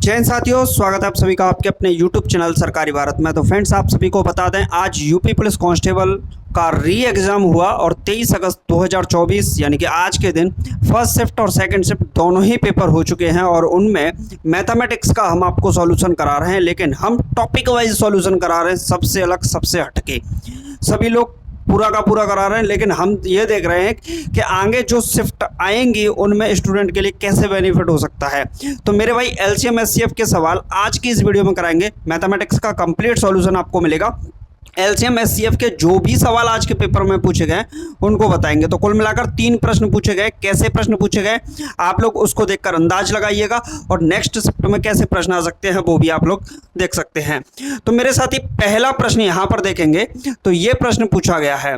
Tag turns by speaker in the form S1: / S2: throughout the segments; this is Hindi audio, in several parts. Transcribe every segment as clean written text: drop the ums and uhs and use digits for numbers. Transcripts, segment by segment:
S1: जय हिंद साथियों, स्वागत है आप सभी का आपके अपने YouTube चैनल सरकारी भारत में। तो फ्रेंड्स, आप सभी को बता दें, आज यूपी पुलिस कांस्टेबल का री एग्ज़ाम हुआ और 23 अगस्त 2024 यानी कि आज के दिन फर्स्ट शिफ्ट और सेकंड शिफ्ट दोनों ही पेपर हो चुके हैं। और उनमें मैथमेटिक्स का हम आपको सॉल्यूशन करा रहे हैं, लेकिन हम टॉपिक वाइज सॉल्यूशन करा रहे हैं, सबसे अलग, सबसे हटके। सभी लोग पूरा का पूरा करा रहे हैं, लेकिन हम ये देख रहे हैं कि आगे जो शिफ्ट आएंगी उनमें स्टूडेंट के लिए कैसे बेनिफिट हो सकता है। तो मेरे भाई एलसीएम एचसीएफ के सवाल आज की इस वीडियो में कराएंगे। मैथमेटिक्स का कंप्लीट सॉल्यूशन आपको मिलेगा। एलसीएम एचसीएफ के जो भी सवाल आज के पेपर में पूछे गए उनको बताएंगे। तो कुल मिलाकर 3 प्रश्न पूछे गए। कैसे प्रश्न पूछे गए आप लोग उसको देखकर अंदाज लगाइएगा, और नेक्स्ट शिफ्ट में कैसे प्रश्न आ सकते हैं वो भी आप लोग देख सकते हैं। तो मेरे साथ ही पहला प्रश्न यहाँ पर देखेंगे तो ये प्रश्न पूछा गया है।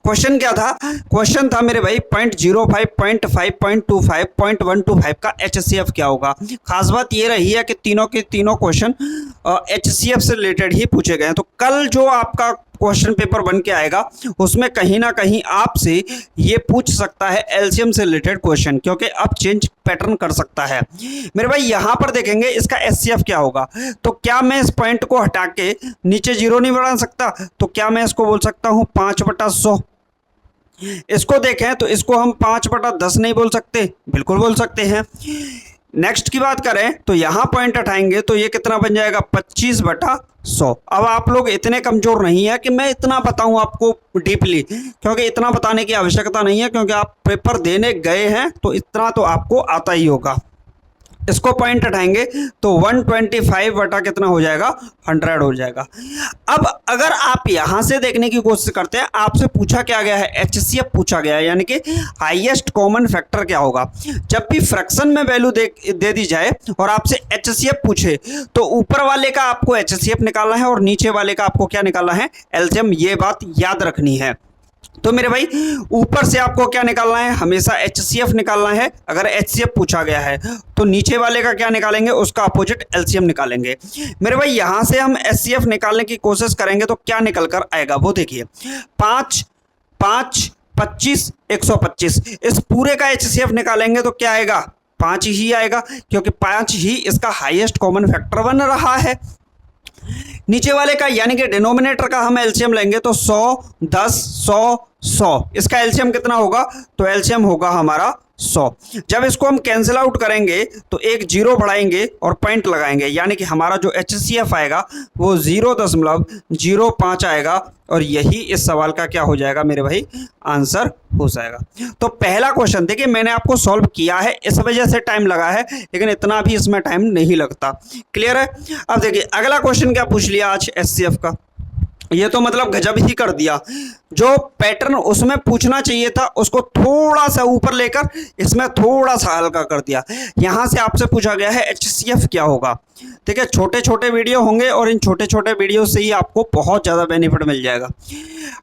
S1: क्वेश्चन क्या था? क्वेश्चन था मेरे भाई 0.05, 0.5, 0.25, 0.125 का एचसीएफ क्या होगा। खास बात ये रही है कि तीनों के तीनों क्वेश्चन एचसीएफ से रिलेटेड ही पूछे गए हैं। तो कल जो आपका क्वेश्चन पेपर बन के आएगा उसमें कहीं ना कहीं आपसे ये पूछ सकता है एलसीएम से रिलेटेड क्वेश्चन, क्योंकि अब चेंज पैटर्न कर सकता है। मेरे भाई यहाँ पर देखेंगे इसका एचसीएफ क्या होगा। तो क्या मैं इस पॉइंट को हटा के नीचे 0 नहीं बढ़ा सकता? तो क्या मैं इसको बोल सकता हूँ 5/100? इसको देखें तो इसको हम 5/10 नहीं बोल सकते? बिल्कुल बोल सकते हैं। नेक्स्ट की बात करें तो यहाँ पॉइंट हटाएंगे तो ये कितना बन जाएगा? 25/100। अब आप लोग इतने कमजोर नहीं है कि मैं इतना बताऊं आपको डीपली, क्योंकि इतना बताने की आवश्यकता नहीं है, क्योंकि आप पेपर देने गए हैं तो इतना तो आपको आता ही होगा। इसको पॉइंट हटाएंगे तो 125 बटा कितना हो जाएगा? 100 हो जाएगा। अब अगर आप यहां से देखने की कोशिश करते हैं, आपसे पूछा क्या गया है? एचसीएफ पूछा गया है, यानी कि हाईएस्ट कॉमन फैक्टर क्या होगा। जब भी फ्रैक्शन में वैल्यू दे दी जाए और आपसे एचसीएफ पूछे तो ऊपर वाले का आपको एचसीएफ निकालना है और नीचे वाले का आपको क्या निकालना है? एलसीएम। ये बात याद रखनी है। तो मेरे भाई ऊपर से आपको क्या निकालना है? हमेशा एचसीएफ निकालना है। अगर एचसीएफ पूछा गया है तो नीचे वाले का क्या निकालेंगे? उसका अपोजिट एलसीएम निकालेंगे। मेरे भाई यहां से हम एचसीएफ निकालने की कोशिश करेंगे तो क्या निकल कर आएगा वो देखिए। 5, 5, 25, 125। इस पूरे का एचसीएफ निकालेंगे तो क्या आएगा? 5 ही आएगा, क्योंकि 5 ही इसका हाईएस्ट कॉमन फैक्टर बन रहा है। नीचे वाले का यानी कि डिनोमिनेटर का हम एलसीएम लेंगे तो 100, 10, 100, 100। इसका एलसीएम कितना होगा? तो एलसीएम होगा हमारा 100। जब इसको हम कैंसिल आउट करेंगे तो एक 0 बढ़ाएंगे और पॉइंट लगाएंगे, यानी कि हमारा जो एचसीएफ आएगा वो 0.05 आएगा, और यही इस सवाल का क्या हो जाएगा मेरे भाई? आंसर हो जाएगा। तो पहला क्वेश्चन देखिए मैंने आपको सॉल्व किया है, इस वजह से टाइम लगा है, लेकिन इतना भी इसमें टाइम नहीं लगता। क्लियर है? अब देखिए अगला क्वेश्चन क्या पूछ लिया आज एचसीएफ का। ये तो मतलब गजब ही कर दिया। जो पैटर्न उसमें पूछना चाहिए था उसको थोड़ा सा ऊपर लेकर इसमें थोड़ा सा हल्का कर दिया। यहां से आपसे पूछा गया है एचसीएफ क्या होगा। ठीक है, छोटे छोटे वीडियो होंगे और इन छोटे छोटे वीडियो से ही आपको बहुत ज़्यादा बेनिफिट मिल जाएगा।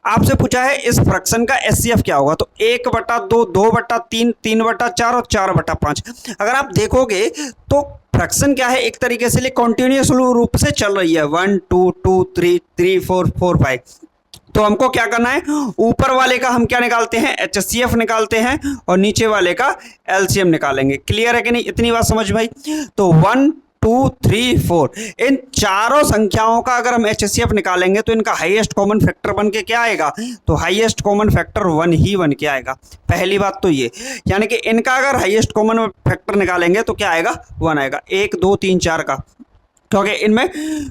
S1: आपसे पूछा है इस फ्रैक्शन का एचसीएफ क्या होगा। तो 1/2, 2/3, 3/4 और 4/5। अगर आप देखोगे तो फ्रैक्शन क्या है? एक तरीके से कॉन्टिन्यूस रूप से चल रही है। 1, 2, 2, 3, 3, 4, 4, 5। तो हमको क्या करना है? ऊपर वाले का हम क्या निकालते हैं? एचसीएफ निकालते हैं, और नीचे वाले का एलसीएम निकालेंगे। क्लियर है कि नहीं? इतनी बात समझ भाई। तो 1, 2, 3, 4 इन चारों संख्याओं का अगर हम एचसीएफ निकालेंगे तो इनका हाईएस्ट कॉमन फैक्टर बन के क्या आएगा? तो हाईएस्ट कॉमन फैक्टर 1 ही बन के आएगा। पहली बात तो ये, यानी कि इनका अगर हाईएस्ट कॉमन फैक्टर निकालेंगे तो क्या आएगा? 1 आएगा। 1, 2, 3, 4 का, क्योंकि इनमें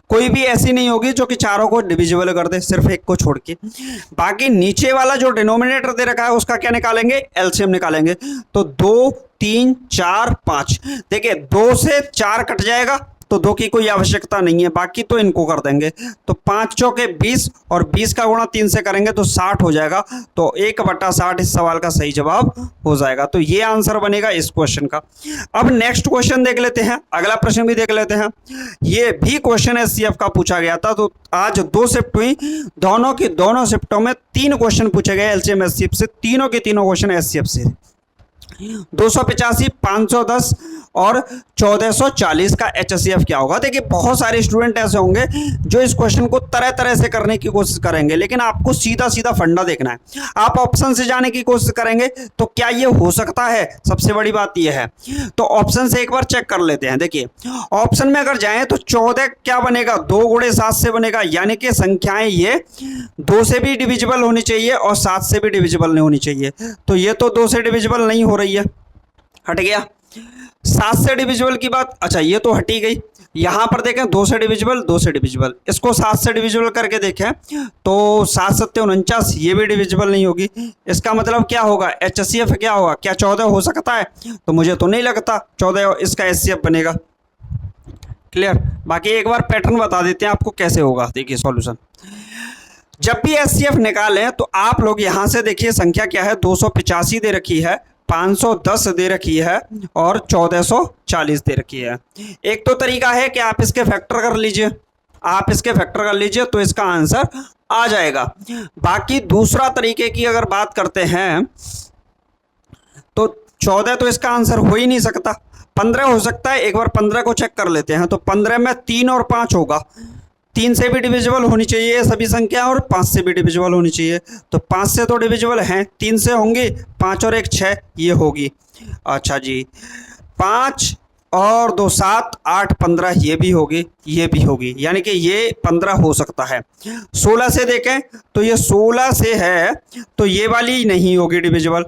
S1: कोई भी ऐसी नहीं होगी जो कि चारों को डिविजिबल कर दे, सिर्फ एक को छोड़ के। बाकी नीचे वाला जो डिनोमिनेटर दे रखा है उसका क्या निकालेंगे? एलसीएम निकालेंगे। तो 2, 3, 4, 5। देखिए 2 से 4 कट जाएगा तो 2 की कोई आवश्यकता नहीं है, बाकी तो इनको कर देंगे। तो 5 चौके 20 और 20 का गुणा 3 से करेंगे तो 60 हो जाएगा। तो 1/60 इस सवाल का सही जवाब हो जाएगा। तो ये आंसर बनेगा इस क्वेश्चन का। अब नेक्स्ट क्वेश्चन देख लेते हैं, अगला प्रश्न भी देख लेते हैं। ये भी क्वेश्चन एचसीएफ का पूछा गया था। तो आज 2 शिफ्ट हुई, दोनों की दोनों शिफ्टों में 3 क्वेश्चन पूछे गए एलसीएम एचसीएफ से। तीनों के तीनों क्वेश्चन एचसीएफ से। 285, 510 और 1440 का HCF क्या होगा। देखिए बहुत सारे स्टूडेंट ऐसे होंगे जो इस क्वेश्चन को तरह तरह से करने की कोशिश करेंगे, लेकिन आपको सीधा सीधा फंडा देखना है। आप ऑप्शन से जाने की कोशिश करेंगे तो क्या ये हो सकता है, सबसे बड़ी बात ये है। तो ऑप्शन से एक बार चेक कर लेते हैं। देखिए ऑप्शन में अगर जाएं तो 14 क्या बनेगा, 2 गुणे 7 से बनेगा, यानी कि संख्याएं ये 2 से भी डिविजिबल होनी चाहिए और 7 से भी डिविजिबल नहीं होनी चाहिए। तो ये तो 2 से डिविजिबल नहीं हो रही है, हट गया। 7 से डिविजिबल की बात, अच्छा ये तो हटी गई। यहां पर देखें 2 से डिविजिबल, 2 से डिविजिबल, इसको 7 से डिविजिबल करके देखें तो 7 7 49, ये भी डिविजिबल नहीं होगी। इसका मतलब क्या होगा, HCF क्या होगा, क्या 14 हो सकता है? तो मुझे तो नहीं लगता 14 इसका HCF बनेगा। क्लियर। बाकी एक बार पैटर्न बता देते हैं आपको कैसे होगा। देखिए सॉल्यूशन, जब भी HCF निकालें तो आप लोग यहां से देखिए संख्या क्या है, 285 दे रखी है, 510 दे रखी है और 1440 दे रखी है। एक तो तरीका है कि आप इसके फैक्टर कर लीजिए, आप इसके फैक्टर कर लीजिए तो इसका आंसर आ जाएगा। बाकी दूसरा तरीके की अगर बात करते हैं तो 14 तो इसका आंसर हो ही नहीं सकता, 15 हो सकता है। एक बार 15 को चेक कर लेते हैं। तो 15 में 3 और 5 होगा, 3 से भी डिविजिबल होनी चाहिए सभी संख्या और 5 से भी डिविजिबल होनी चाहिए। तो 5 से तो डिविजिबल हैं, 3 से होंगी, 5 और 1 6, ये होगी। अच्छा जी, 5 और 2 7 8 15, ये भी होगी, ये भी होगी, यानी कि ये 15 हो सकता है। 16 से देखें तो ये 16 से है तो ये वाली नहीं होगी डिविजिबल,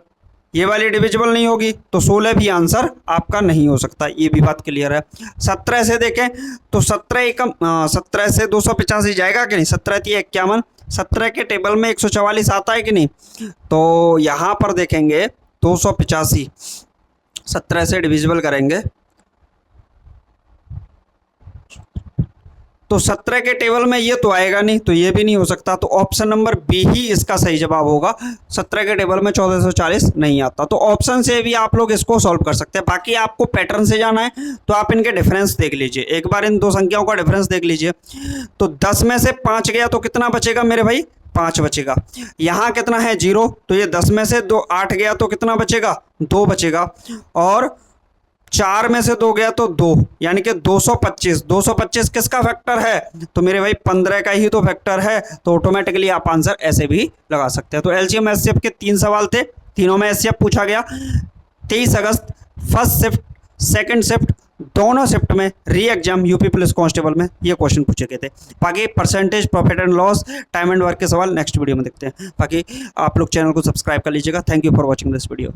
S1: ये वाली डिविजिबल नहीं होगी, तो 16 भी आंसर आपका नहीं हो सकता, ये भी बात क्लियर है। 17 से देखें तो 17 से 285 जाएगा कि नहीं, 17 51, 17 के टेबल में 144 आता है कि नहीं। तो यहाँ पर देखेंगे 285 17 से डिविजिबल करेंगे तो 17 के टेबल में ये तो आएगा नहीं, तो ये भी नहीं हो सकता। तो ऑप्शन नंबर बी ही इसका सही जवाब होगा। 17 के टेबल में 1440 नहीं आता, तो ऑप्शन से भी आप लोग इसको सॉल्व कर सकते हैं। बाकी आपको पैटर्न से जाना है तो आप इनके डिफरेंस देख लीजिए, एक बार इन दो संख्याओं का डिफरेंस देख लीजिए। तो 10 में से 5 गया तो कितना बचेगा मेरे भाई, 5 बचेगा। यहाँ कितना है 0, तो ये 10 में से 8 गया तो कितना बचेगा, 2 बचेगा। और 4 में से 2 गया तो 2, यानी कि 225। 225 किसका फैक्टर है, तो मेरे भाई 15 का ही तो फैक्टर है। तो ऑटोमेटिकली आप आंसर ऐसे भी लगा सकते हैं। तो LCM HCF के 3 सवाल थे, तीनों में HCF पूछा गया। 23 अगस्त फर्स्ट शिफ्ट, सेकंड शिफ्ट, दोनों शिफ्ट में री एग्जाम यूपी पुलिस कांस्टेबल में ये क्वेश्चन पूछे गए थे। बाकी percentage, profit and loss, time and work के सवाल नेक्स्ट वीडियो में देखते हैं। बाकी आप लोग चैनल को सब्सक्राइब कर लीजिएगा। Thank you for watching this video.